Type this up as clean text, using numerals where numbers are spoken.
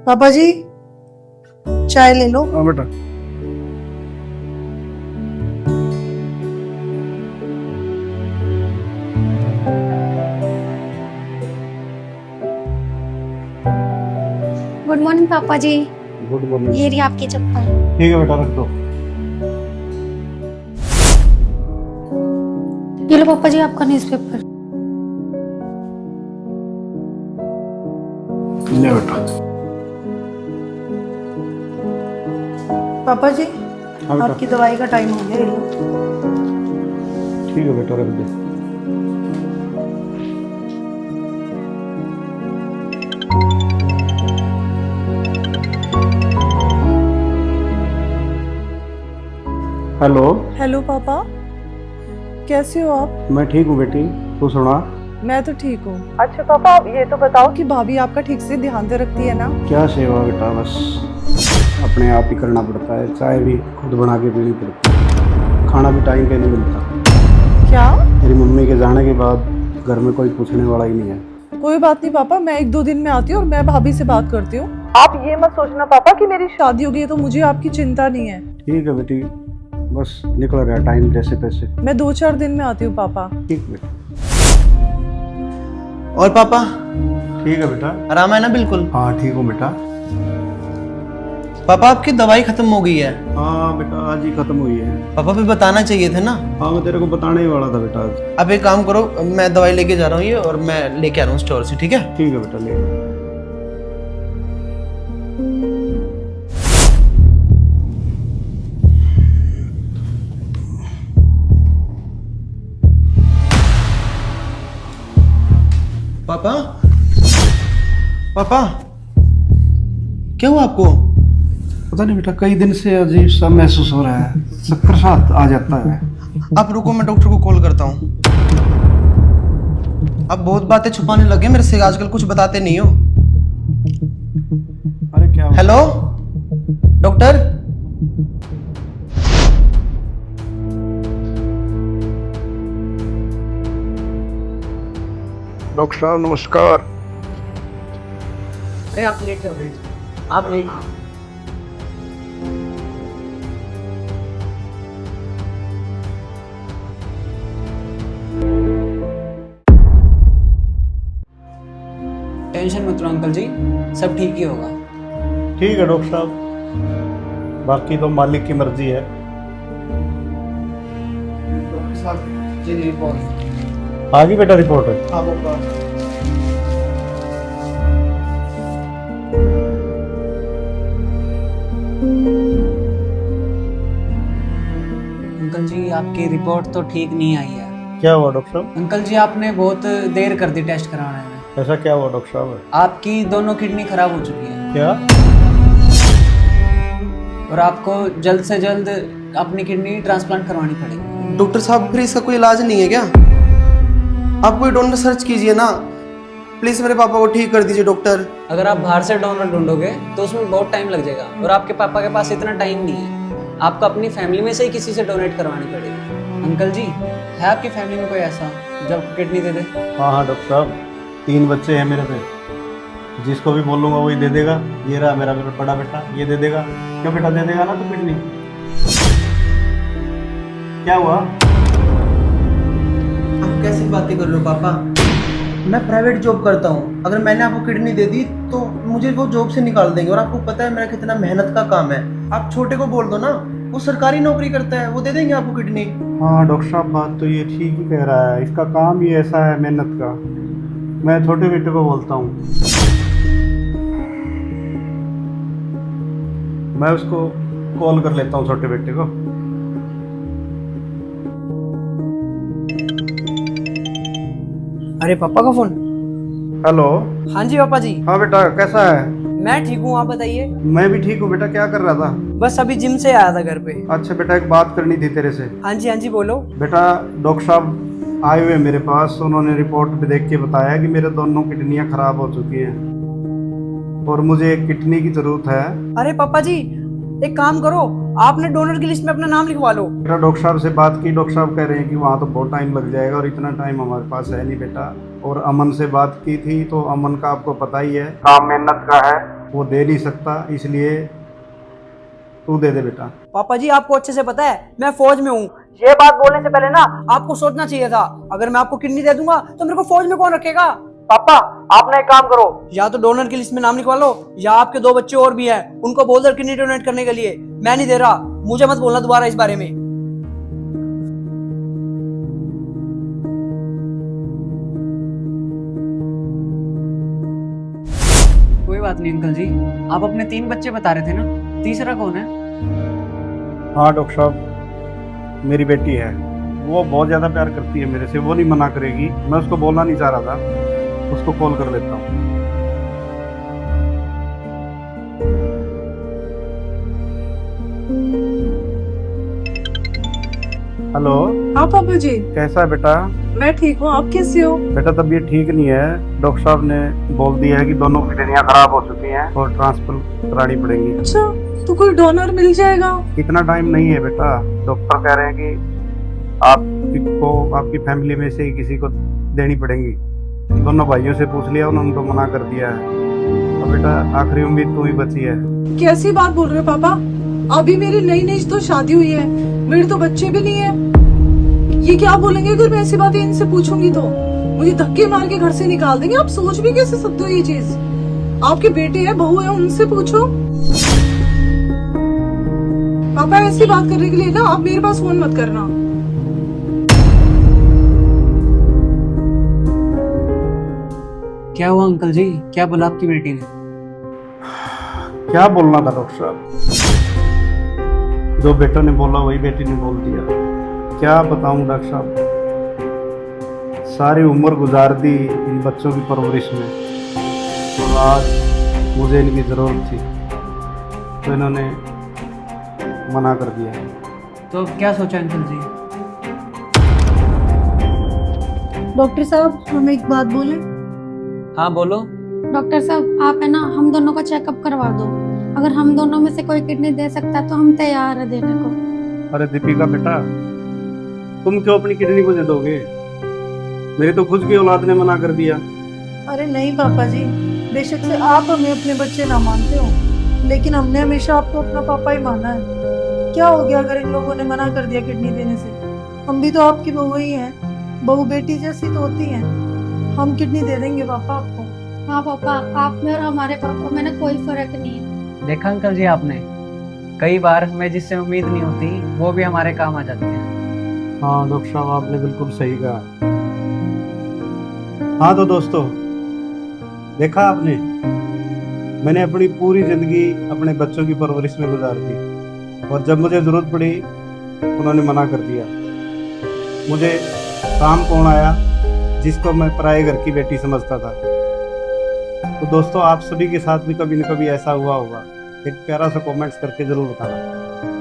पापा जी चाय ले लो। हाँ बेटा। गुड मॉर्निंग पापा जी। Good morning. ये रही आपकी चप्पल। ठीक है बेटा, रख दो। ये लो पापा जी आपका न्यूज़पेपर। ले बेटा। पापा जी हाँ बेटा। आपकी दवाई का टाइम हो गया, ये लो। ठीक है बेटा, रख दो। हेलो। हेलो पापा, कैसे हो आप? मैं ठीक हूँ बेटी, तू सुना? मैं तो ठीक हूँ। अच्छा पापा, आप ये तो बताओ कि भाभी आपका ठीक से ध्यान तो रखती है ना? क्या सेवा बेटा, बस अपने आप ही करना पड़ता है। चाय भी खुद बना के पीनी पड़ती है, खाना भी टाइम पे नहीं मिलता। क्या? मेरी मम्मी के जाने के बाद घर में कोई पूछने वाला ही नहीं है। कोई बात नहीं पापा, मैं 1-2 दिन में आती हूँ और मैं भाभी से बात करती हूँ। आप ये मत सोचना पापा कि मेरी शादी हो गई है तो मुझे आपकी चिंता नहीं है। ठीक है बेटी, बस निकल रहा टाइम जैसे तैसे। मैं 2-4 दिन में आती हूँ पापा। ठीक बेटा। और पापा ठीक है बेटा। आराम है ना? बिल्कुल। हाँ ठीक हूँ बेटा। पापा आपकी दवाई खत्म हो गई है। हाँ बेटा, आज ही खत्म हुई है। पापा फिर बताना चाहिए था ना। हाँ मैं तेरे को बताने ही वाला था बेटा आज। अब एक काम करो, मैं दवाई लेके जा रहा हूँ ये, और मैं लेके आ रहा हूँ स्टोर से, ठीक है? ठीक है बेटा, ले। पापा पापा क्या हुआ आपको? पता नहीं बेटा, कई दिन से अजीब सा महसूस हो रहा है, चक्कर साथ आ जाता है। आप रुको, मैं डॉक्टर को कॉल करता हूँ। आप बहुत बातें छुपाने लगे मेरे से, आजकल कुछ बताते नहीं हो। अरे क्या हुआ? Hello doctor. डॉक्टर साहब नमस्कार। अरे आप लेट हो गए, आप लेट। टेंशन मत लो अंकल जी, सब ठीक ही होगा। ठीक है डॉक्टर साहब, बाकी तो मालिक की मर्जी है। डॉक्टर साहब जी रिपोर्ट। आ गई बेटा रिपोर्ट? हाँ पापा। अंकल जी आपकी रिपोर्ट तो ठीक नहीं आई है। क्या हुआ डॉक्टर साहब? अंकल जी आपने बहुत देर कर दी टेस्ट कराने में। ऐसा क्या हुआ डॉक्टर साहब? आपकी दोनों किडनी खराब हो चुकी है क्या? और आपको जल्द से जल्द अपनी किडनी ट्रांसप्लांट करवानी पड़ेगी। डॉक्टर साहब फिर इसका कोई इलाज नहीं है क्या? आप कोई डोनर सर्च कीजिए ना, प्लीज मेरे पापा को ठीक कर दीजिए डॉक्टर। अगर आप बाहर से डोनर ढूंढोगे तो उसमें बहुत टाइम लग जाएगा, और आपके पापा के पास इतना टाइम नहीं है। आपको अपनी फैमिली में से ही किसी से डोनेट करवानी पड़ेगी। अंकल जी, है आपकी फैमिली में कोई ऐसा जो आपको किडनी दे दे? हाँ हाँ डॉक्टर साहब, 3 बच्चे हैं मेरे पे, जिसको भी बोलूँगा वही दे देगा। ये रहा मेरा बड़ा बेटा, ये दे देगा। क्यों बेटा, दे देगा ना तू किडनी? क्या हुआ? आप कैसी बातें कर रहे हो पापा? मैं प्राइवेट जॉब करता हूँ, अगर मैंने आपको किडनी दे दी तो मुझे वो जॉब से निकाल देंगे, और आपको पता है मेरा कितना मेहनत का काम है। आप छोटे को बोल दो ना, वो सरकारी नौकरी करता है, वो दे देंगे आपको किडनी। हाँ डॉक्टर साहब, बात तो ये ठीक ही कह रहा है, इसका काम ही ऐसा है मेहनत का। मैं छोटे बेटे को बोलता हूँ, मैं उसको कॉल कर लेता हूँ छोटे बेटे को। अरे पापा का फोन। हेलो। हाँ जी पापा जी। हाँ बेटा, कैसा है? मैं ठीक हूँ, आप बताइए। मैं भी ठीक हूँ बेटा, क्या कर रहा था? बस अभी जिम से आया था घर पे। अच्छा बेटा, एक बात करनी थी तेरे से। हाँ जी बोलो। बेटा डॉक्टर साहब आए हुए मेरे पास, उन्होंने रिपोर्ट पे देख के बताया कि मेरे दोनों किडनियां खराब हो चुकी हैं और मुझे एक किडनी की जरूरत है। अरे पापा जी, एक काम करो, आपने डोनर की लिस्ट में अपना नाम लिखवा लो। बेटा डॉक्टर साहब से बात की, डॉक्टर साहब कह रहे हैं कि वहाँ तो बहुत टाइम लग जाएगा और इतना टाइम हमारे पास है नहीं बेटा। और अमन से बात की थी, तो अमन का आपको पता ही है, काम मेहनत का है, वो दे नहीं सकता, इसलिए तू दे दे बेटा। पापा जी आपको अच्छे से पता है मैं फौज में हूँ। ये बात बोलने से पहले ना आपको सोचना चाहिए था। अगर मैं आपको किडनी दे दूंगा तो मेरे को फौज में कौन रखेगा। पापा आप ना एक काम करो, या तो डोनर की लिस्ट में नाम लिखवा लो, या आपके 2 बच्चे और भी हैं उनको बोल दो किडनी डोनेट करने के लिए। मैं नहीं दे रहा, मुझे मत बोलना दोबारा इस बारे में। कोई बात नहीं अंकल जी, आप अपने 3 बच्चे बता रहे थे ना, तीसरा कौन है? हाँ डॉक्टर साहब, मेरी बेटी है, वो बहुत ज़्यादा प्यार करती है मेरे से, वो नहीं मना करेगी। मैं उसको बोलना नहीं चाह रहा था, उसको कॉल कर लेता हूँ। हेलो। हाँ पापा जी, कैसा है बेटा? मैं ठीक हूँ, आप कैसे हो? बेटा तबीयत ठीक नहीं है, डॉक्टर साहब ने बोल दिया है कि दोनों किडनियां खराब हो चुकी हैं और ट्रांसफर करानी पड़ेगी। अच्छा, तो कोई डोनर मिल जाएगा? इतना टाइम नहीं है बेटा, डॉक्टर कह रहे हैं कि आपको आपकी फैमिली में से ही किसी को देनी पड़ेगी। दोनों भाइयों से पूछ लिया, उन्होंने तो मना कर दिया है। तो बेटा आखिरी उम्मीद तू ही बची है। कैसी बात बोल रहे हो पापा? अभी मेरी नई तो शादी हुई है, मेरे तो बच्चे भी नहीं है। ये क्या बोलेंगे अगर मैं ऐसी बातें इनसे पूछूंगी तो? मुझे धक्के मार के घर से निकाल देंगे। आप सोच भी कैसे सकते हो ये चीज? आपके बेटे है, बहू है, उनसे पूछो। पापा ऐसी बात करने के लिए ना आप मेरे पास फोन मत करना। क्या हुआ अंकल जी, क्या बोला आपकी बेटी ने? क्या बोलना था डॉक्टर साहब, जो बेटा ने बोला वही बेटी ने बोल दिया। क्या बताऊं डॉक्टर साहब, सारी उम्र गुजार दी इन बच्चों की परवरिश में, और आज मुझे इनकी ज़रूरत थी तो इन्होंने मना कर दिया। तो क्या सोचा अंकल जी? डॉक्टर साहब हम एक बात बोले? हाँ बोलो। डॉक्टर साहब आप है ना हम दोनों का चेकअप करवा दो। अगर हम दोनों में से कोई किडनी दे सकता है तो हम तैयार है देने को। अरे दीपिका बेटा, तुम क्यों अपनी किडनी को दे दोगे? मेरी तो खुद की औलाद ने मना कर दिया। अरे नहीं पापा जी, बेशक से आप हमें अपने बच्चे ना मानते हो, लेकिन हमने हमेशा आपको अपना पापा ही माना है। क्या हो गया अगर इन लोगों ने मना कर दिया किडनी देने से? हम भी तो आपकी बहू ही हैं, बहू बेटी जैसी तो होती हैं। हम किडनी दे देंगे पापा आपको। हाँ पापा, आप में और हमारे पापा में ना कोई फर्क नहीं है। देखा अंकल जी आपने, कई बार हमें जिससे उम्मीद नहीं होती वो भी हमारे काम आ जाते हैं। हाँ डॉक्टर साहब आपने बिल्कुल सही कहा। हाँ तो दोस्तों, देखा आपने, मैंने अपनी पूरी जिंदगी अपने बच्चों की परवरिश में गुजार दी, और जब मुझे ज़रूरत पड़ी उन्होंने मना कर दिया। मुझे काम कौन आया जिसको मैं पराये घर की बेटी समझता था। तो दोस्तों आप सभी के साथ भी कभी न कभी ऐसा हुआ होगा? एक प्यारा सा कमेंट्स करके ज़रूर बताना।